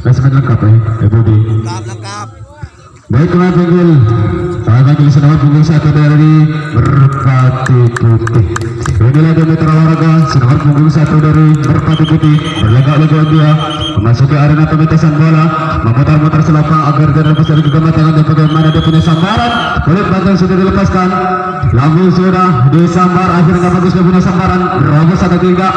Klasmen lengkap Budi. Lengkap. Baik teman pinggul, selamat pinggul satu dari Merpati Putih. Inilah dia mitra olahraga, selamat pinggul satu dari Merpati Putih. Berlegak-legak dia memasuki arena pementasan bola, memutar-mutar selapang agar dia dapat dari kegematangan dan bagaimana dia punya sambaran. Kulit batang sudah dilepaskan, lambung sudah disambar, akhirnya bagus dia punya sambaran. Robos atau tidak?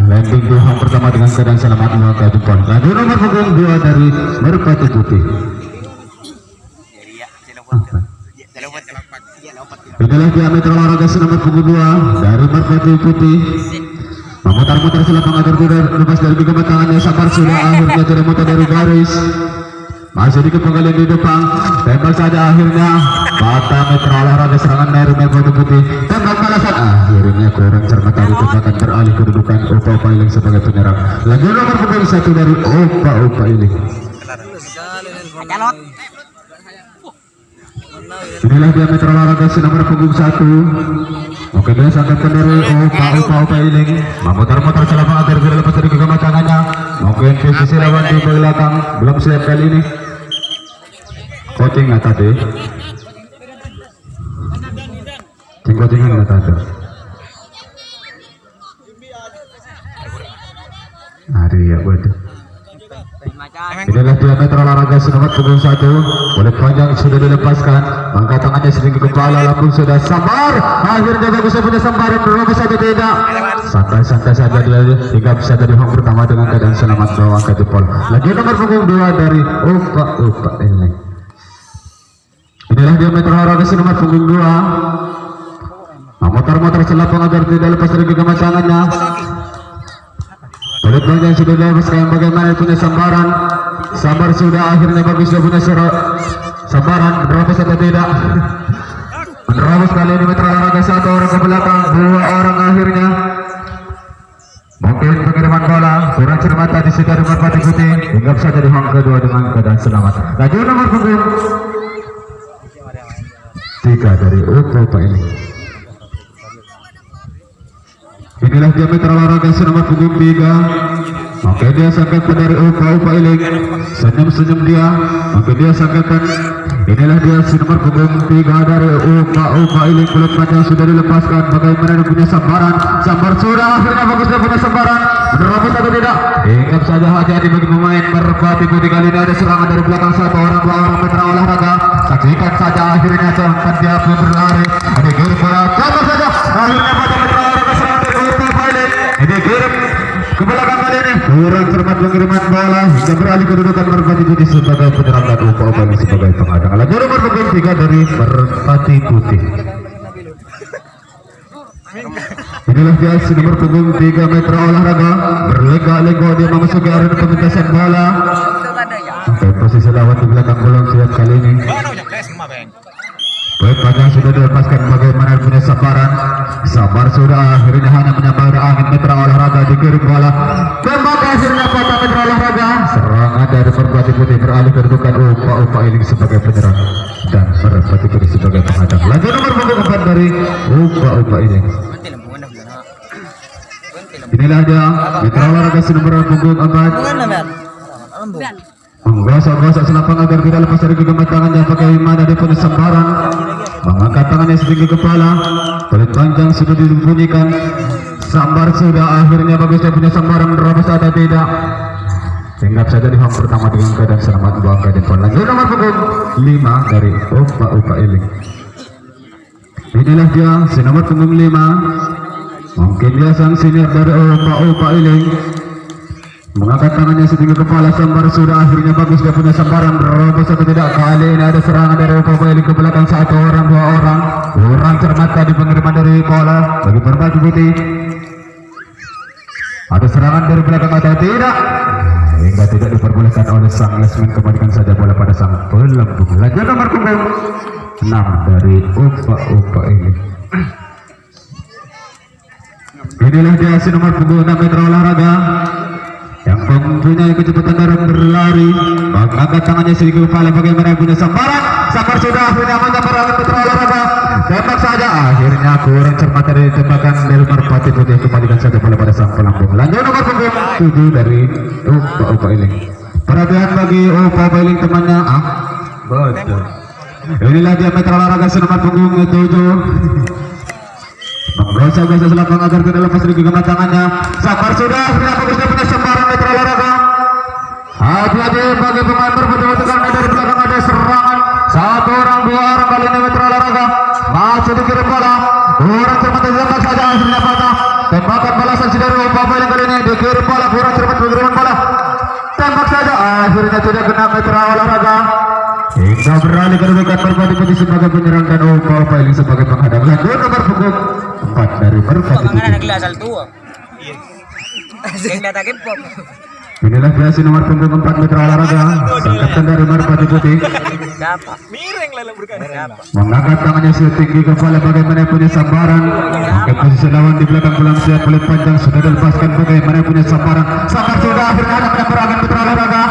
Landing Tuhan pertama dengan keadaan selamat maka jempol. Lagu nomor punggung 2 dari Merpati Putih. Inilah dia mitra olahraga nomor punggung 2 dari Merpati Putih. Memutar-mutar selapang agar tidak lepas dari kegematangannya. Sabar sudah akhirnya tidak mutar dari garis. Masih dikit penggalian di depan, tembak saja akhirnya mata mitra olahraga serangan dari Merpati Putih. Tembak balasan akhirnya kurang cermat dari tembakan beralih kedudukan Opa Iling sebagai penyerang. Lagu nomor punggung 1 dari Opa Iling. Inilah dia mitra olahraga nomor punggung 1. Oke, dia sangkatkan dari Opa Iling. Memutar-mutar selama agar tidak lepas dari kegematangannya. Mungkin posisi lawan di belakang belum siap kali ini. Coaching nggak tadi? Coaching nggak tadi? Hari ya buat. Inilah dia mitra olahraga nomor punggung 1. Kulit panjang sudah dilepaskan, angkat tangannya sedikit ke kepala, lambung sudah sambar. Akhirnya bagus punya sambaran, berapa saja tidak. Santai-santai saja dia hingga bisa dari home pertama dengan keadaan selamat bawa angkat jempol. Lagi nomor punggung 2 dari Opa Iling. Inilah dia mitra olahraga nomor punggung 2. Memutar-mutar selapang agar tidak lepas dari kegematangannya. Kulit panjang sudah dilepaskan, bagaimana punya sambaran. Sabar sudah akhirnya bagus dia punya sambaran, berapa saja tidak. Menerobos kali ini mitra olahraga 1 orang ke belakang, 2 orang akhirnya. Mungkin pengiriman bola kurang cermat tadi sudah di Merpati Putih, hingga saja di hang kedua dengan keadaan selamat. Laju nomor punggung 3 dari Opa Iling. Inilah dia mitra olahraga nomor punggung 3. Oke, dia sangkatkan dari Opa Iling. Senyum-senyum dia. Oke, dia sangkatkan. Inilah dia nomor punggung 3 dari Opa Iling. Kulit panjang sudah dilepaskan, bagaimana dia punya sambaran. Sambar sudah akhirnya bagus dia punya sambaran. Menerobos atau tidak? Ingat saja hati-hati bagi pemain Merpati Putih. Kali ini ada serangan dari belakang 1 orang 2 orang mitra olahraga. Saksikan saja akhirnya sempat dia pun berlari. Ada kirim bola, coba saja akhirnya pada mitra olahraga serangan dari Opa Iling. Ini kirim ke belakang kali ini kurang cermat pengiriman bola hingga beralih kedudukan Merpati Putih sebagai penyerang dan Opa Iling sebagai pengadang. Lalu nomor punggung 3 dari Merpati Putih. Inilah dia nomor punggung 3 mitra olahraga berlega-lega dia memasuki arena pementasan bola. Oke, posisi lawan di belakang belum siap kali ini. Kulit panjang sudah dilepaskan, bagaimana punya sambaran. Sabar sudah akhirnya hanya menyambar angin mitra olahraga dikirim bola. Tembak akhirnya patah mitra olahraga. Serangan dari Merpati Putih beralih kedudukan Opa Iling sebagai penyerang dan Merpati Putih sebagai penghadang. Lagi nomor punggung 4 dari Opa Iling. Inilah dia mitra olahraga nomor punggung 4. Menggosok-gosok selapang agar tidak lepas dari kegematangannya, bagaimana dia punya sambaran. Mengangkat tangannya setinggi kepala, kulit panjang sudah dibunyikan. Sambar sudah akhirnya bagus dia punya sambaran, menerobos atau tidak. Hinggap saja di home pertama dengan keadaan selamat buang ke depan. Lagi nomor punggung 5 dari Opa Iling. Inilah dia nomor punggung 5. Mungkin dia sang senior dari Opa Iling. Mengangkat tangannya setinggi kepala, sambar sudah akhirnya bagus dia punya sambaran, berobos atau tidak. Kali ini ada serangan dari Opa Iling ke belakang 1 orang 2 orang. Kurang cermat tadi pengiriman dari bola bagi Merpati Putih. Ada serangan dari belakang atau tidak? Hingga tidak diperbolehkan oleh sang lesman, kembalikan saja bola pada sang pelembung. Lagi nomor punggung 6 dari Opa Iling. Inilah dia nomor punggung 6 mitra olahraga yang mempunyai kecepatan dalam berlari. Mengangkat tangannya sedikit kepala, bagaimana punya sambaran. Sambar sudah akhirnya menyambar oleh mitra olahraga. tembak saja, akhirnya kurang cermat dari tembakan dari Merpati Putih, kembalikan saja bola pada sang pelambung. Lanjut nomor punggung 7 dari Upa Iling. Perhatian bagi Upa Iling temannya, betul. Inilah diametral olahraga nomor punggung 7. Menggosa-gosa selapang agar tidak lepas dari genggaman tangannya. Sabar sudah, akhirnya bagusnya punya sembaran meter olahraga. Hati-hati bagi pemain Merpati karena dari belakang ada serangan. Satu orang, dua orang kali ini meter olahraga. Masih dikirim bola. Kurang cermat ditembak saja, akhirnya patah. Tembakan balasan dari Upa Iling kali ini dikirim bola. Kurang cermat pengiriman bola. Tembak saja, akhirnya tidak kena meter olahraga. Hingga beralih kedudukan Merpati Putih sebagai penyerang dan Upa Iling sebagai penghadang. Lanjut nomor punggung 4 dari Merpati Putih. Inilah biasa nomor punggung 4 meter olahraga. Sangkatan dari Merpati Putih. Mengangkat tangannya setinggi kepala bagaimana punya sambaran. Angkat posisi lawan di belakang pulang siap kulit panjang sudah dilepaskan bagaimana punya sambaran. Sambar sudah akhirnya ada perangan meter olahraga.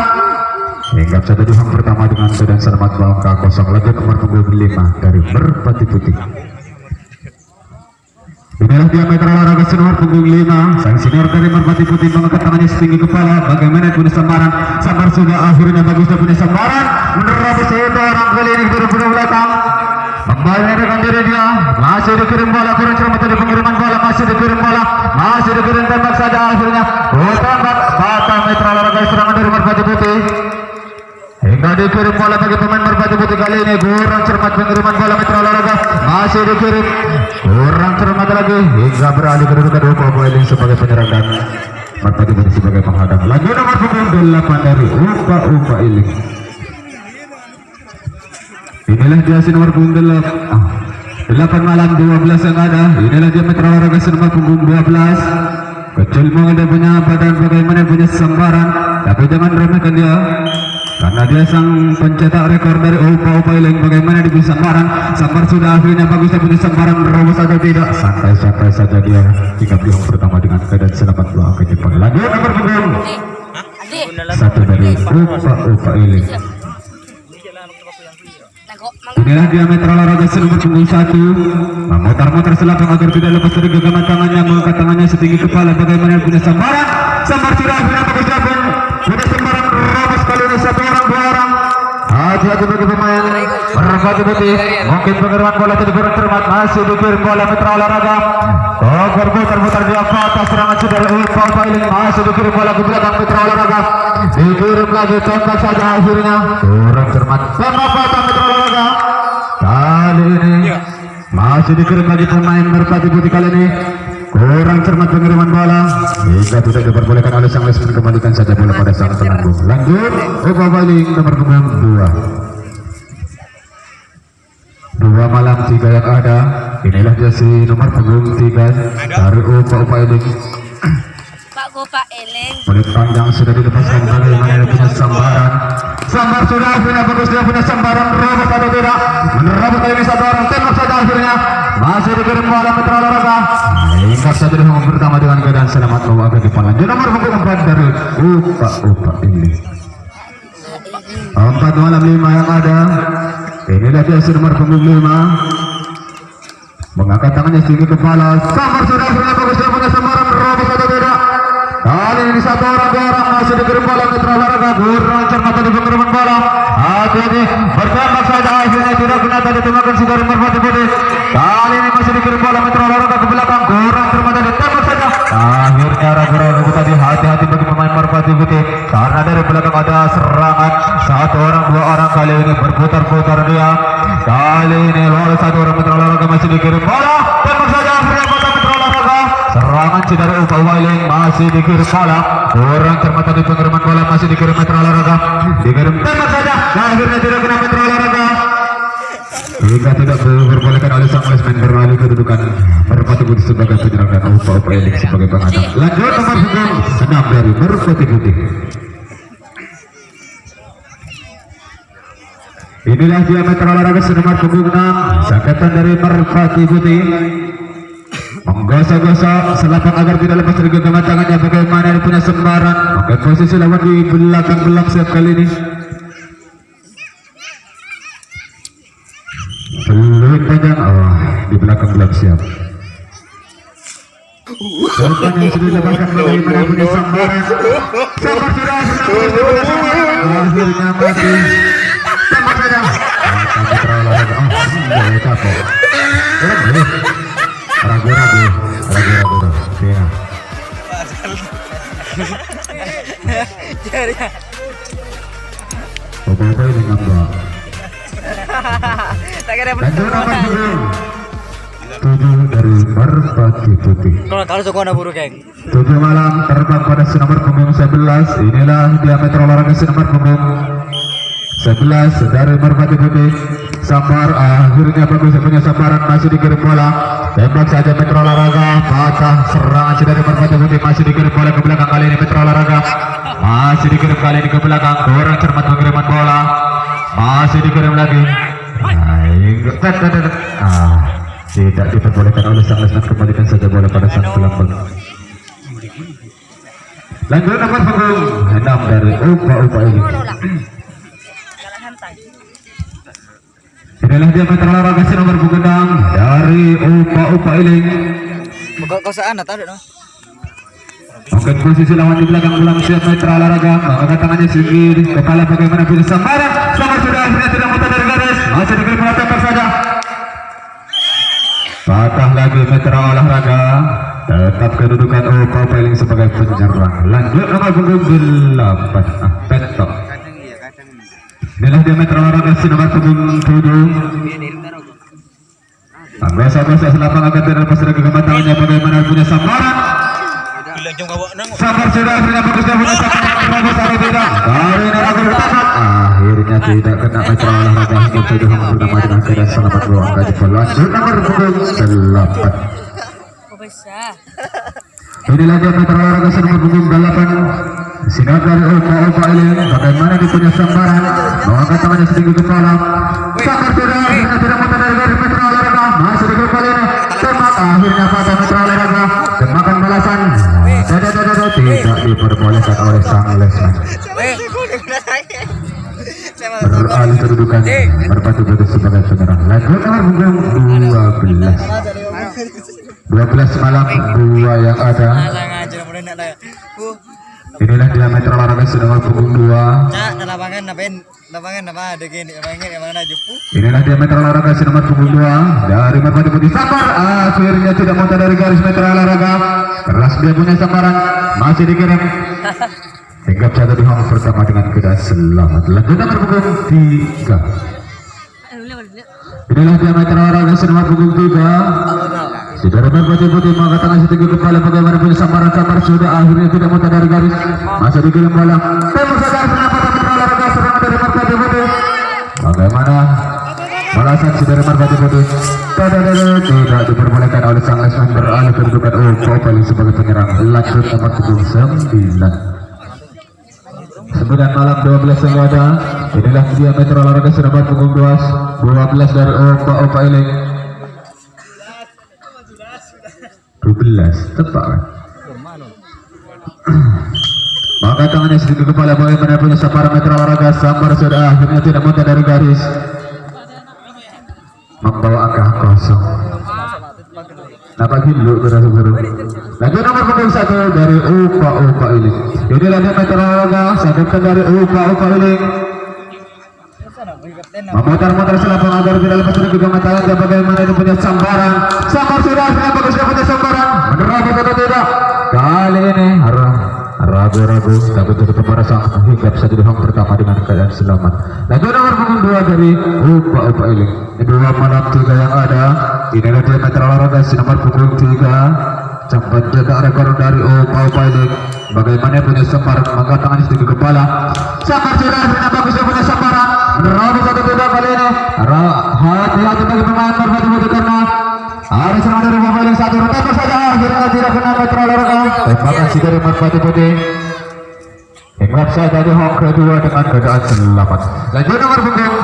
Hingga satu juang pertama dengan keadaan selamat bangka kosong. Lanjut nomor punggung 5 dari Merpati Putih. Inilah diameter olahraga nomor punggung 5. Sang senior dari Merpati Putih mengangkat tangannya setinggi kepala bagaimana punya sambaran. Sambar sudah akhirnya bagusnya punya sambaran. Menerobos satu orang kali ini berburu belakang. Membayarkan diri dia. Masih dikirim bola, kurang cermat dari pengiriman bola. Masih dikirim bola, masih dikirim tembak saja akhirnya. Tembak batal meter olahraga serangan dari Merpati Putih. Hingga dikirim bola bagi pemain Merpati Putih kali ini kurang cermat pengiriman bola meter olahraga. Masih dikirim kurang cermat lagi hingga beralih kedudukan Upa Iling sebagai penyerang dan Merpati Putih sebagai penghadang. Lanjut nomor punggung 8 dari Upa Iling. Inilah dia nomor punggung 8 malam 12 yang ada. Inilah dia meter olahraga nomor punggung 12. Kecil mengenai punya badan bagaimana punya sambaran, tapi jangan remehkan dia. Karena dia sang pencetak rekor dari Upa Iling bagaimana di sambaran. Sambar sudah akhirnya bagusnya punya sambaran merobos atau tidak. Santai-santai saja dia hingga bilang pertama dengan keadaan selamat doa ke Jepang. Lanjut nomor punggung 1 dari Upa Iling. Inilah diameter olahraga nomor punggung 1. Memutar-mutar selapang agar tidak lepas dari genggaman tangannya. Mengangkat tangannya setinggi kepala bagaimana punya sambaran. Sambar sudah akhirnya bagusnya punya sambaran merobos kali ini satu orang dua orang. Hati-hati bagi pemain Merpati Putih. Mungkin pengiriman bola tidak kurang cermat. Masih dikirim bola meter olahraga. Berputar-putar di atas serangan dari Upa Iling. Masih dikirim bola ke belakang meter olahraga. Dikirim lagi tembak saja akhirnya kurang cermat. Tembak patah meter olahraga. Kali ini masih dikirim lagi pemain Merpati Putih kali ini. Kurang cermat pengiriman bola hingga tidak diperbolehkan oleh sang lesmen. Kembalikan saja bola pada sang pelambung. Lanjut Upa Iling nomor punggung 2 malam 3 yang ada. Inilah jersey nomor punggung 3 dari Upa Iling. Pak Iling. Kulit panjang sudah dilepaskan bagaimana punya sambaran. Sambar sudah akhirnya bagus dia punya sambaran. Merobot atau tidak? Menerobot kali ini satu orang. Tembak saja akhirnya. Masih dikirim bola meter olahraga. Hingga saja di nomor pertama dengan keadaan selamat bawa ke depan. Lanjut nomor punggung 4 dari Upa Iling. 4 malam 5 yang ada. Inilah dia nomor punggung 5. Mengangkat tangannya setinggi kepala. Sambar sudah akhirnya bagus dia punya sambaran. Merobot atau tidak? Kali ini satu orang dua orang masih dikirim bola meter olahraga. Kurang cermat di pengiriman bola. Hati-hati bertembak saja akhirnya tidak kena tadi tembakan si dari Merpati Putih. Kali ini masih dikirim bola meter olahraga ke belakang. Kurang cermat tadi tembak saja. Akhirnya ragu-ragu tadi. Hati-hati bagi pemain Merpati Putih karena dari belakang ada serangan. Satu orang dua orang kali ini berputar-putar dia. Kali ini lolos satu orang meter olahraga masih dikirim bola. Tembak saja akhirnya patah meter olahraga. Serangan dari Upa Iling masih dikirim bola. Kurang cermat tadi pengiriman bola masih dikirim meter olahraga. Dikirim tembak saja. Akhirnya tidak kena meter olahraga. Hingga tidak diperbolehkan oleh sang lesmen beralih kedudukan Merpati Putih sebagai penyerang dan Upa Iling sebagai penghadang. Lanjut nomor punggung 6 dari Merpati Putih. Inilah diameter olahraga nomor punggung 6. Sangkatan dari Merpati Putih. Menggosok-gosok selapang agar tidak lepas dari genggaman tangannya bagaimana punya sembaran. Oke, posisi lawan di belakang siap kali ini. Peluit panjang. di belakang belum siap. Umpan yang sudah dilepaskan bagaimana punya sambaran. Sambar sudah akhirnya mati. Sambar sudah. Kami terolahraga. Jangan capek. Ragu-ragu. Ya. Apa-apa ini ngambak. Tak kira Lanjut nomor 7 dari Merpati Putih. Kalau suka anak buru geng. 7 malam terbang pada nomor punggung 11. Inilah diameter olahraga nomor punggung 11 dari Merpati Putih. Sambar akhirnya bagus punya sambaran, masih dikirim bola. Tembak saja metro olahraga, patah serangan dari Merpati Putih, masih dikirim bola ke belakang. Kali ini metro olahraga masih dikirim kali ini ke belakang. Kurang cermat pengiriman bola, masih dikirim lagi. Tidak diperbolehkan oleh sang lesman, kembalikan saja bola pada sang pelambang. Lanjut nomor punggung 6 dari Upa ini. Inilah dia metro olahraga nomor punggung 6 dari Upa Iling. Buka kosaan atau ada? Mungkin posisi lawan di belakang belum siap metro olahraga, mengangkat tangannya sendiri, kepala bagaimana pilih sambaran. Sambar sudah akhirnya tidak mutar dari garis, masih diberi bola tembak saja. Patah lagi metro olahraga, tetap kedudukan Upa Iling sebagai penyerang. Lanjut nomor punggung 8 Petok. Inilah dia metro olahraga nomor punggung 7. Biasa-biasa selapang akan terlepas dari kematangannya, bagaimana punya sambaran. Sambar sudah akhirnya bagus dan punya sambaran, terobos atau tidak. Kali ini ragu bertahan. Akhirnya tidak kena metro olahraga, hingga saja hampir nama dengan keadaan selamat ruang gaji bola. Lanjut nomor punggung 8. Inilah dia metro olahraga nomor punggung 8. Sinar dari Upa Iling, bagaimana dia punya sambaran, mengangkat tangannya sedikit ke kepala. Sambar sudah akhirnya tidak mutar dari garis metro olahraga, masih di kali ini. Tembak akhirnya pada metro olahraga, tembakan balasan. Tidak diperbolehkan oleh sang lesman. Beralih kedudukan Merpati Putih sebagai penyerang. Lanjut nomor punggung 12. 12 malam 2 yang ada. Inilah diameter olahraga nomor punggung 2. Inilah diameter olahraga nomor punggung 2 dari Merpati Putih. Sambar akhirnya tidak mutar dari garis meter olahraga. Keras dia punya sambaran, masih dikirim. Hingga jatuh di hang pertama dengan keadaan selamat. Lanjut nomor punggung 3. Inilah diameter olahraga nomor punggung 3. Saudara Merpati Putih mengangkat tangan setinggi kepala, bagaimana punya sambaran. Sambar sudah akhirnya tidak mutar dari garis, masih dikirim bola. Tembak saja akhirnya pada metro olahraga serangan dari Merpati Putih. Bagaimana balasan saudara Merpati Putih? Tidak diperbolehkan oleh sang lesman, beralih kedudukan Upa Iling sebagai penyerang. Lanjut nomor punggung 9. 9 malam 12 yang ada. Inilah diameter olahraga nomor punggung 12 dari Upa Iling. 12 tepat kan? Maka tangannya sedikit kepala, bagaimana punya sambaran metro olahraga. Sambar sudah akhirnya tidak mutar dari garis, membawa angka kosong. Nampak dulu saudara-saudara. Lanjut nomor punggung 1 dari Upa Iling. Inilah dia metro olahraga sambutkan dari Upa Iling. Memutar-mutar selapang agar tidak lepas dari kegemaran. Dan bagaimana ini punya sambaran. Sambar sudah akhirnya bagus dia punya sambaran. Menerobos atau tidak? Kali ini ragu-ragu, tapi tidak merasa hingga saja di hang pertama dengan keadaan selamat. Lanjut nomor punggung 2 dari Upa Iling. Ini 2 malam 3 yang ada. Inilah dia metro olahraga nomor punggung 3. Cepat jaga rekor dari Upa Iling. Bagaimana punya sambaran, mengangkat tangan sedikit kepala. Sambar sudah akhirnya bagus dia punya sambaran. Menerobos atau tidak kali ini? Hati-hati bagi pemain Merpati Putih karena ada serangan dari Upa Iling. Satu tembak saja akhirnya tidak kena metro olahraga. Terima kasih dari Merpati Putih. Ingat saja di hang kedua dengan keadaan selamat. Lanjut nomor punggung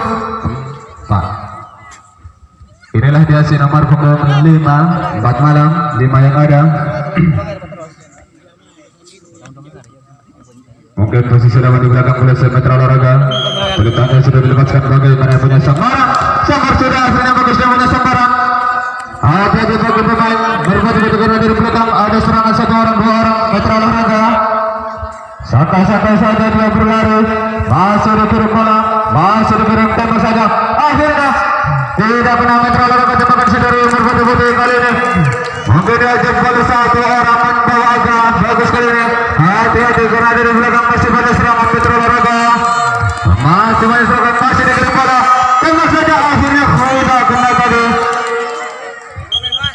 4. Inilah dia nomor punggung 5. 4 malam 5 yang ada. Mungkin posisi lawan di belakang boleh metro olahraga. Pelitangnya sudah dilepaskan, bagaimana punya sambaran. Sambar sudah akhirnya bagus dia punya sambaran. tidak kena metro lalu tembakan dari Merpati Putih kali ini. Mungkin dia jempol satu orang membawa agak bagus kali ini. Hati-hati karena di belakang masih pada serangan metro olahraga. Masih banyak serangan masih di kepala. Tembak saja akhirnya Khoida kena tadi.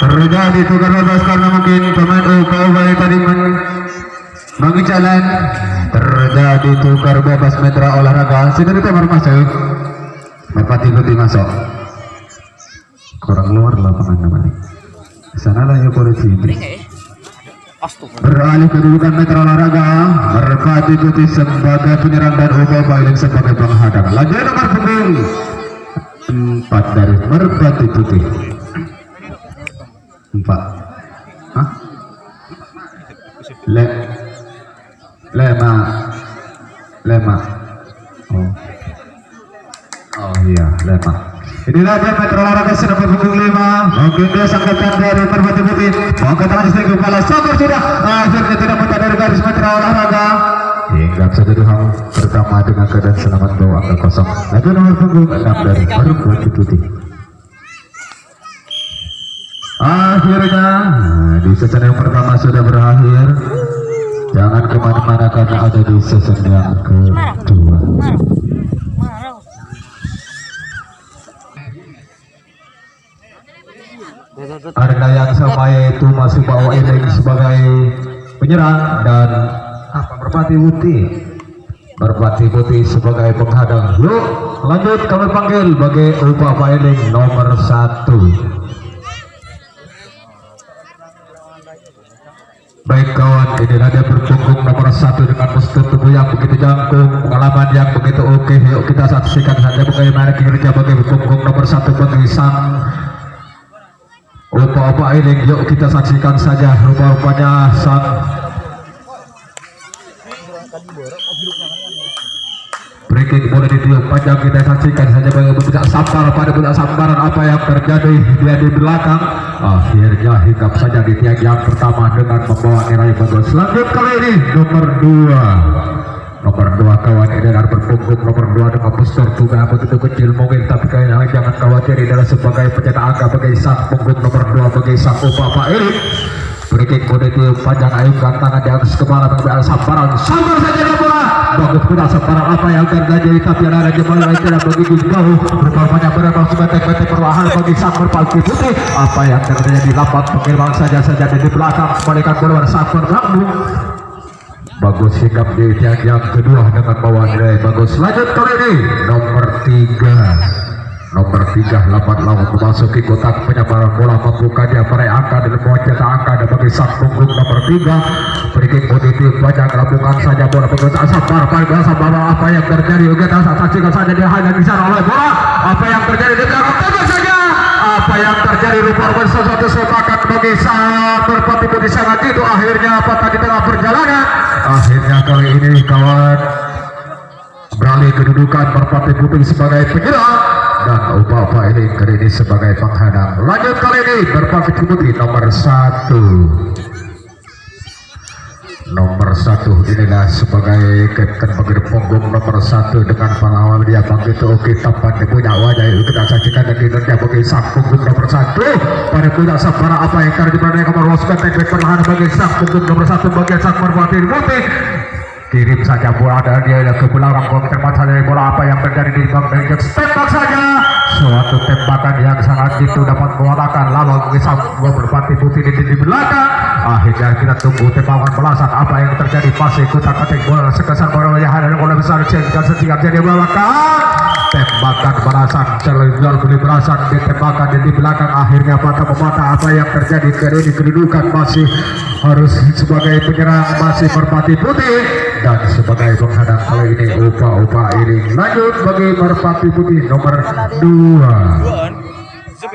Terjadi tukar bebas karena mungkin pemain UKUB tadi mengincalan. Terjadi tukar bebas metro olahraga. Sini tembakan masuk. Merpati Putih masuk. Kurang luar lapangan namanya. Sana lah ya polisi. Beralih kedudukan metro olahraga. Merpati Putih sebagai penyerang dan UKUB sebagai penghadang. Lagi nomor punggung 4 dari Merpati Putih. 4. Hah? Lema. Oh iya, lema. Inilah dia metro olahraga sudah berpunggung 5. Mungkin dia sangkatan dari Merpati Putih. Mungkin tangan istri kepala sokor sudah. Akhirnya tidak muncul dari garis metro olahraga. Hingga saja Tuhan pertama dengan keadaan selamat bawa angka kosong. Lagi nomor punggung 6 dari Merpati Putih. Akhirnya di season yang pertama sudah berakhir. Jangan kemana-mana karena ada di season yang kedua. Karena yang sama yaitu masih bawa ini sebagai penyerang dan Merpati Putih sebagai penghadang. Yuk lanjut kami panggil bagi Pak Eling nomor 1. Baik kawan, inilah dia berpunggung nomor 1 dengan postur tubuh yang begitu jangkung, pengalaman yang begitu oke. Yuk kita saksikan saja bagaimana kinerja bagi berpunggung nomor 1 bagi sang Pak Eling. Yuk kita saksikan saja rupa-rupanya sang breaking boleh ditiup panjang. Kita saksikan saja bagaimana sampar pada budak sambaran apa yang terjadi dia di belakang. Akhirnya hingga saja di tiang yang pertama dengan membawa nilai bagus. Lanjut kali ini nomor 2 kawan, ini adalah berpunggung nomor 2 dengan postur juga begitu kecil mungkin, tapi kayaknya jangan khawatir, ini adalah sebagai pencetak angka bagi sang punggung nomor 2 bagi sang Pak Erik. Breaking boleh ditiup panjang, ayunkan tangan di atas kepala mengambil sambaran. Sambar saja bola. Bagus pula sambaran apa yang terjadi, tapi ada jemaah lain tidak begitu jauh. Rupanya berenang sebatik-batik perlahan bagi sang Merpati Putih. Apa yang terjadi di lapangan pengiriman saja di belakang kembalikan bola sang berlambung. Bagus sikap di tiang yang kedua dengan bawa nilai bagus. Lanjut kali ini nomor 3 lapan lawan memasuki kotak penyebaran bola, membuka dia meraih angka dan mencetak angka dan bagi sang punggung nomor 3. Breaking positif banyak lambungan saja bola penggunaan sabar apa yang terjadi. Kita saksikan saja dia hanya bisa oleh bola. Apa yang terjadi di belakang tembak saja. Apa yang terjadi rupa-rupanya sesuatu sepakat bagi sang Merpati Putih sangat itu. Akhirnya apakah di tengah perjalanan. Akhirnya kali ini kawan beralih kedudukan Merpati Putih sebagai penyerang dan Pak ini kali ini sebagai penghadang. Lanjut kali ini Merpati Putih nomor 1 inilah sebagai kapten bagi punggung nomor 1 dengan pahlawan dia begitu oke, tampan dia punya wajah itu kita saksikan dan kinerja bagi sang punggung nomor 1 pada punya sabara apa yang terjadi pada nomor Rosman teknik perlahan bagi sang punggung nomor 1 bagi sang Merpati Putih. Kirim saja bola dari dia ke belakang gol, terpaksa dari bola. Apa yang terjadi di belakang tembak saja, suatu tembakan yang sangat itu dapat mengalahkan lawan sang Merpati Putih di belakang. Akhirnya kita tunggu tembakan belasan apa yang terjadi, masih kutak-katik bola sekesan bola yang ada bola besar sehingga setiap jadi belakang tembakan belasan jual beli belasan ditembakkan di belakang. Akhirnya patah memata. Apa yang terjadi kali ini kedudukan masih harus sebagai penyerang masih Merpati Putih dan sebagai penghadang kali ini Upa ini. Lanjut bagi Merpati Putih nomor 2.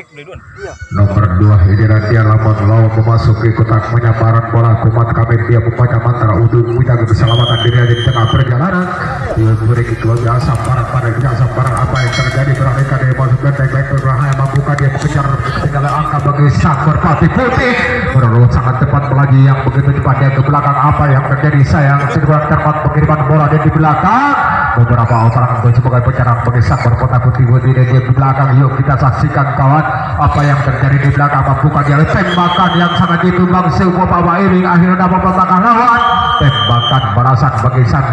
Nomor 2 ini Radia Lamun lawan memasuki kotak penyamparan bola. Kumat kami dia membaca mantra untuk menjaga keselamatan diri di tengah perjalanan. Dia memiliki keluarga sambaran pada sambaran apa yang terjadi beralihkan dari masukkan baik-baik berahaya membuka dia mengejar ketinggalan angka bagi sang merpati putih. Berlalu sangat cepat melaju yang begitu cepatnya ke belakang. Apa yang terjadi sayang segera terpat pengiriman bola dia di belakang. Beberapa orang sebagai penyerang bagi sang merpati putih dia di belakang. Yuk kita saksikan kawan apa yang terjadi di belakang. Membuka dia tembakan yang sangat ditumbang sebuah bawa ini akhirnya dapat membakar lawan. Tembakan balasan bagi sang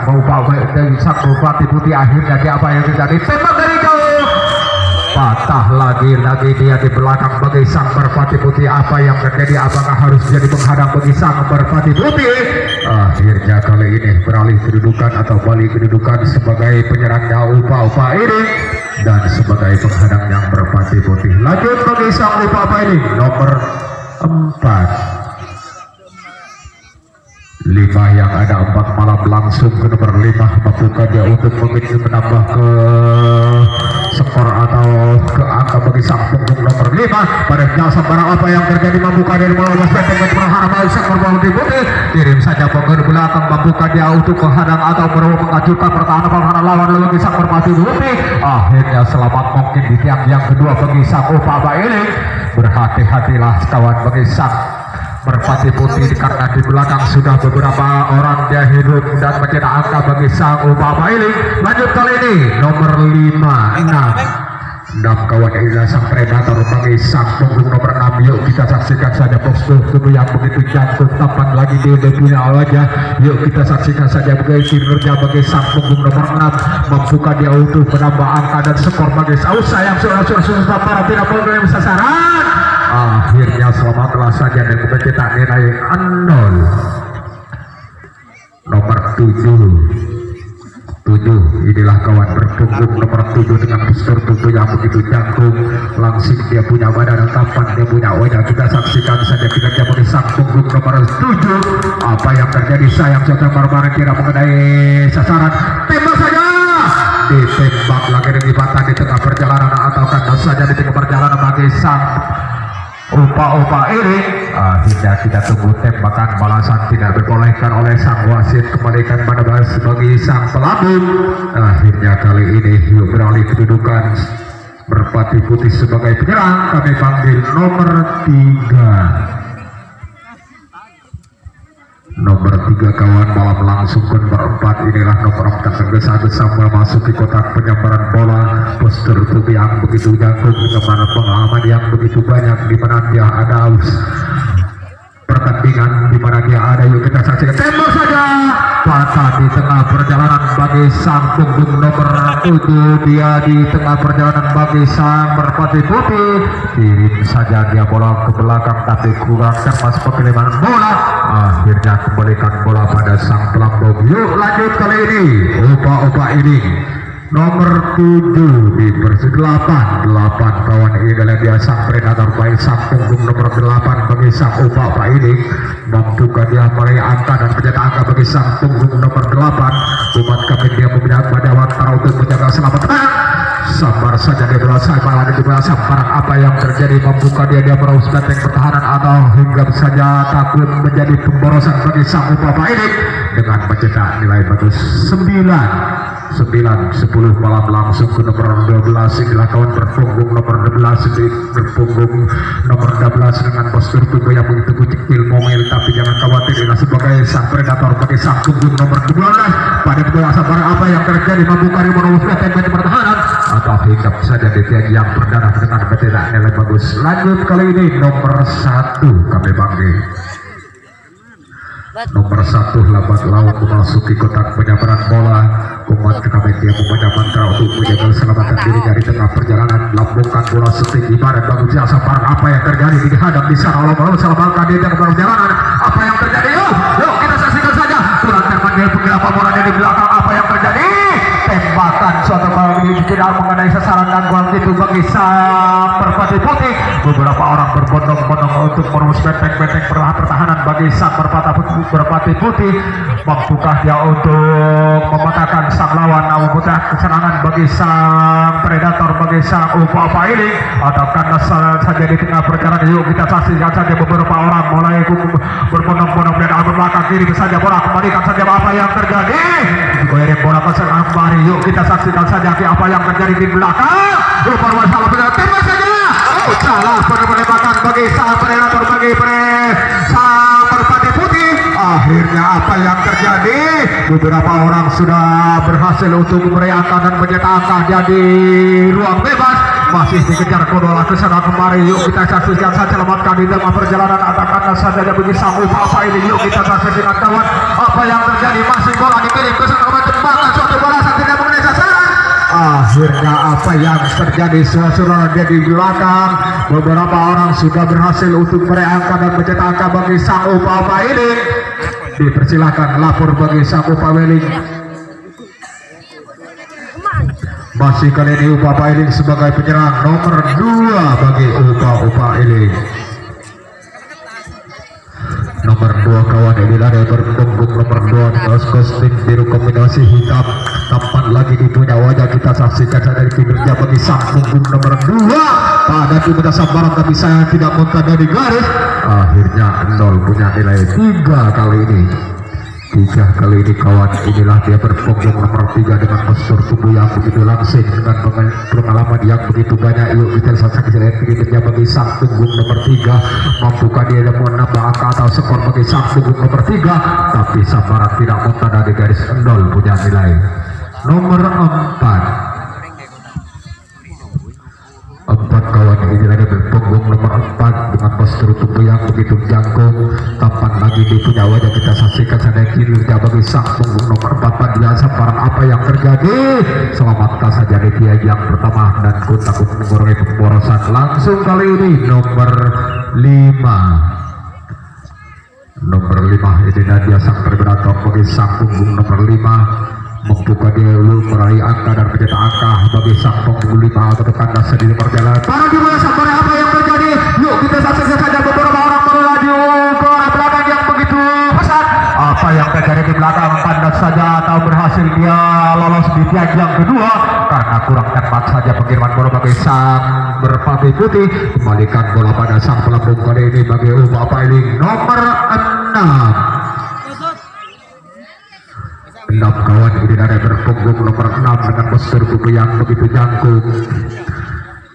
merpati putih akhirnya dia apa yang terjadi tembak dari jauh. Patah lagi dia di belakang bagi sang merpati putih. Apa yang terjadi? Apakah harus jadi penghadang bagi sang merpati putih? Akhirnya kali ini beralih kedudukan atau balik kedudukan sebagai penyerangnya Upa ini dan sebagai penghadang yang merpati putih. Lanjut bagi sang Upa ini nomor 4. 5 yang ada 4 malam langsung ke nomor 5 membuka dia untuk menambah ke skor atau ke angka bagi sang punggung nomor 5 pada jasa barang apa yang terjadi membuka dari melawan dengan berharap skor bola putih kirim saja pengger belakang membuka dia untuk menghadang atau menghancurkan pertahanan lawan lalu sang merpati putih. Akhirnya selamat mungkin di tiang yang kedua bagi sang Upa ini. Berhati-hatilah kawan bagi sang merpati putih karena di belakang sudah beberapa orang dia hidup dan mencetak angka bagi sang Upa ini. Lanjut kali ini nomor 6 kawan ini sang predator bagi sang punggung nomor 6. Yuk kita saksikan saja postur tubuh yang begitu jantung tampan lagi dia punya wajah. Yuk kita saksikan saja bagi kinerja bagi sang punggung nomor 6 membuka dia untuk menambah angka dan skor bagi sayang sudah para tidak program sasaran. Akhirnya selamatlah saja dan mencetak nilai 0. Nomor 7 inilah kawan berpunggung nomor 7 dengan postur tubuh yang begitu jangkung langsing dia punya badan tampan dia punya wajah. Kita saksikan saja kinerja bagi sang punggung nomor 7. Apa yang terjadi sayang sudah barbar kira mengenai sasaran tembak saja ditembak lagi dari batang di tengah perjalanan atau kan saja di tengah perjalanan bagi sang Upa ini. Akhirnya kita tunggu tembakan balasan tidak diperbolehkan oleh sang wasit kembalikan pada bagi sang pelabung. Akhirnya kali ini yuk beralih kedudukan merpati putih sebagai penyerang. Kami panggil nomor 3 kawan malam langsung ke nomor 4. Inilah nomor 4 tergesa-gesa memasuki kotak penyamparan bola. Postur tubuh yang begitu jangkung dengan pengalaman yang begitu banyak di mana dia ada pertandingan di mana dia ada. Yuk kita saksikan tembak saja patah di tengah perjalanan bagi sang punggung nomor 7. Dia di tengah perjalanan bagi sang merpati putih kirim saja dia bola ke belakang tapi kurang cermat pengiriman bola. Akhirnya kembalikan bola pada sang pelambung. Yuk lanjut kali ini Upa ini nomor 7 di versi 8 kawan ini adalah dia sang predator baik sang punggung nomor 8 bagi sang Upa ini membuka dia meraih angka dan mencetak angka bagi sang punggung nomor 8. Umat kami dia memiliki pada wantar untuk menjaga keselamatan. Sabar saja dia berasa malah dia berasa barang apa yang terjadi membuka dia merus benteng pertahanan atau hingga saja takut menjadi pemborosan bagi sang Upa ini dengan mencetak nilai bagus 9-10 malam langsung ke nomor 12. Inilah kawan berpunggung nomor 12 berpunggung nomor 12 dengan postur tubuh yang begitu kecil ngomel tapi jangan khawatir inilah sebagai sang predator bagi sang punggung nomor 12 pada kedua sabar apa yang terjadi membuka di menurutkan benteng pertahanan atau hinggap saja di tiang yang perdana dengan mencetak nilai bagus. Lanjut kali ini nomor 1 kami panggil nomor 1 lambat laut memasuki kotak penyabaran bola. Umat kami dia membaca mantra untuk menjaga keselamatan diri dari tengah perjalanan. Lambungkan bola setinggi badan bagus jasa barang apa yang terjadi di hadap di sana Allah selamatkan diri dari perjalanan. Apa yang terjadi? Yuk kita saksikan saja. Kurang terpanggil penggila bola di belakang. Apa yang terjadi? Tembakan suatu kali tidak mengenai sasaran nangguang itu bagi sang merpati putih. Beberapa orang berbondong-bondong untuk merus benteng-benteng pertahanan bagi sang merpati putih. Mampukah dia untuk mematahkan sang lawan? Namun kesenangan bagi sang predator, bagi sang apa ini, atau karena saja di tengah perjalanan. Yuk kita saksikan saja beberapa orang mulai berbondong-bondong dan alur belakang kiri saja bola, kembalikan saja apa yang terjadi. Goyang bola pasang kembali. Yuk kita saksikan saja apa yang terjadi di belakang. Lupa masalah benar, tembak saja. Salah penembakan bagi sang predator, bagi sang merpati putih. Akhirnya apa yang terjadi? Beberapa orang sudah berhasil untuk merayakan dan menyetakkan jadi ruang bebas. Masih dikejar kodola ke sana kemari. Yuk kita saksikan saja selamatkan di tengah perjalanan. Atakan saja dia bagi sang apa ini. Yuk kita saksikan kawan apa yang terjadi. Masih bola dikirim ke sana kemari, tembakan suatu bola saat tidak mengenai sasaran. Akhirnya apa yang terjadi? Saudara dia di belakang. Beberapa orang sudah berhasil untuk merayakan dan mencetakkan bagi sang apa ini. Dipersilakan lapor bagi sang Upaweli. Masih kali ini Upaweli sebagai penyerang nomor 2 bagi Upaweli. Nomor 2 kawan bila dia berpunggung nomor 2 dengan kostum biru kombinasi hitam. Tampan lagi di punya wajah. Kita saksikan saja di kinerja bagi sang punggung nomor 2. Pada kita sabaran tapi saya tidak muntah dari garis. Akhirnya 0 punya nilai 3 kali ini. 3 kali ini kawan. Inilah dia berpunggung nomor 3 dengan postur tubuh yang begitu langsing dengan pengalaman yang begitu banyak. Yuk kita saksikan kinerja bagi sang punggung nomor 3. Mampukah dia menambah angka atau skor bagi sang punggung nomor 3? Tapi sabaran tidak muntah dari garis. 0 punya nilai. Nomor 4 kawan ini lagi berpunggung nomor 4 dengan postur tubuh yang begitu jangkung. Tampan lagi di punya wajah. Kita saksikan saja kinerja bagi sang punggung nomor 4 pada sabaran apa yang terjadi. Selamatkan saja dia yang pertama dan ku takut mengurangi pemborosan. Langsung kali ini nomor 5. Nomor 5 ini dia sang predator bagi sang punggung nomor 5. Membuka dia dulu meraih angka dan mencetak angka bagi sang punggung 5 atau tanda sedih perjalanan. Para di mana sampai apa yang terjadi? Yuk kita saksikan saja beberapa orang melaju ke arah belakang yang begitu pesat. Apa yang terjadi di belakang tanda saja atau berhasil dia lolos di tiag yang kedua karena kurang tepat saja pengiriman bola bagi sang merpati putih. Kembalikan bola pada sang pelambung kali ini bagi Upaweli nomor 6. 6 kawan ini ada berpunggung nomor 6 dengan postur tubuh yang begitu jangkung.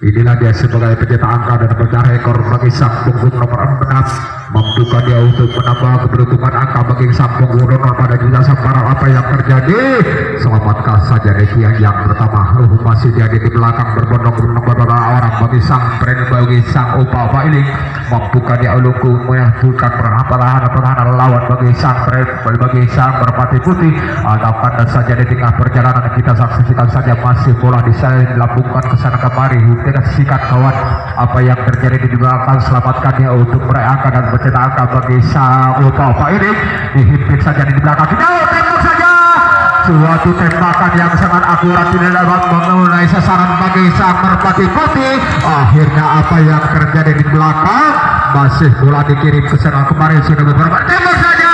Inilah dia sebagai pencetak angka dan pecah rekor bagi sang punggung nomor 6. Mampukah dia untuk menambah keberuntungan angka bagi sang punggung nomor pada jasa sabaran apa yang terjadi? Selamatkan saja dia yang pertama. Masih jadi di belakang berbondong-bondong beberapa orang bagi sang Upaweli. Mampukah dia uluku menyatukan perlahan lawan bagi sang merpati putih. Ataukah saja di tengah perjalanan kita saksikan saja masih bola dilambungkan ke sana kemari. Kita sikat kawan apa yang terjadi di belakang. Selamatkan dia untuk merayakan dan mencetak angka bagi sang Upaweli. Dihimpit saja di belakang kita. Tembak saja. Suatu tembakan yang sangat akurat tidak dapat mengenai sasaran bagi sang merpati putih. Akhirnya apa yang terjadi di belakang? Masih bola dikirim ke sana kemarin sudah beberapa tembak saja.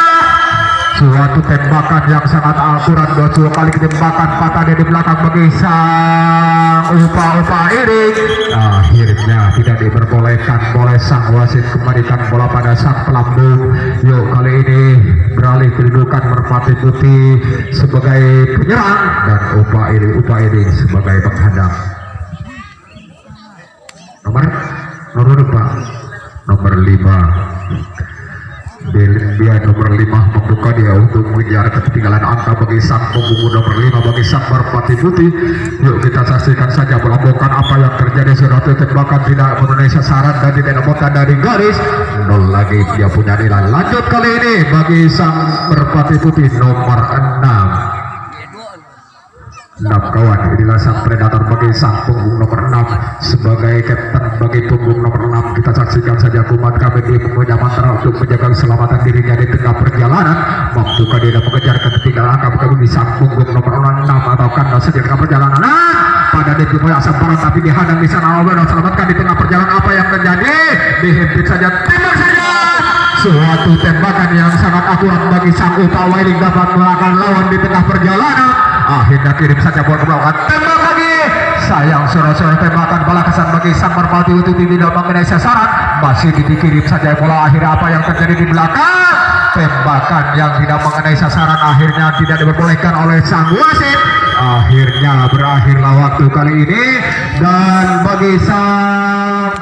Suatu tembakan yang sangat akurat. 2 kali tembakan patah di belakang bagi sang Upaweli. Akhirnya tidak diperbolehkan oleh sang wasit. Kembalikan bola pada sang pelambung. Yuk kali ini beralih kedudukan merpati putih sebagai penyerang dan Upaweli sebagai penghadang. Nomor 5 dia nomor 5 membuka dia untuk mengejar ketinggalan angka bagi sang punggung nomor 5 bagi sang merpati putih. Yuk kita saksikan saja melambungkan apa yang terjadi. Suatu tembakan tidak mengenai sasaran dan tidak muntah dari garis. 0 lagi dia punya nilai. Lanjut kali ini bagi sang merpati putih nomor 6 kawan. Inilah sang predator bagi sang punggung nomor 6 sebagai kapten bagi punggung nomor 6. Kita saksikan saja kumat kami di punya mantra untuk menjaga keselamatan dirinya di tengah perjalanan. Mampukah dia mengejar ketinggalan angka bagi sang punggung nomor 6 atau kandas di tengah perjalanan. Pada ada di Pulau Samparan tapi dihadang di sana oleh selamatkan di tengah perjalanan apa yang terjadi dihimpit saja tembak saja suatu tembakan yang sangat akurat bagi sang Upawailing dapat melakukan lawan di tengah perjalanan akhirnya kirim saja bola ke belakang tembak lagi sayang suara-suara tembakan bala kesan bagi sang merpati untuk tidak mengenai sasaran masih dikirim saja bola akhirnya apa yang terjadi di belakang tembakan yang tidak mengenai sasaran akhirnya tidak diperbolehkan oleh sang wasit akhirnya berakhirlah waktu kali ini dan bagi sang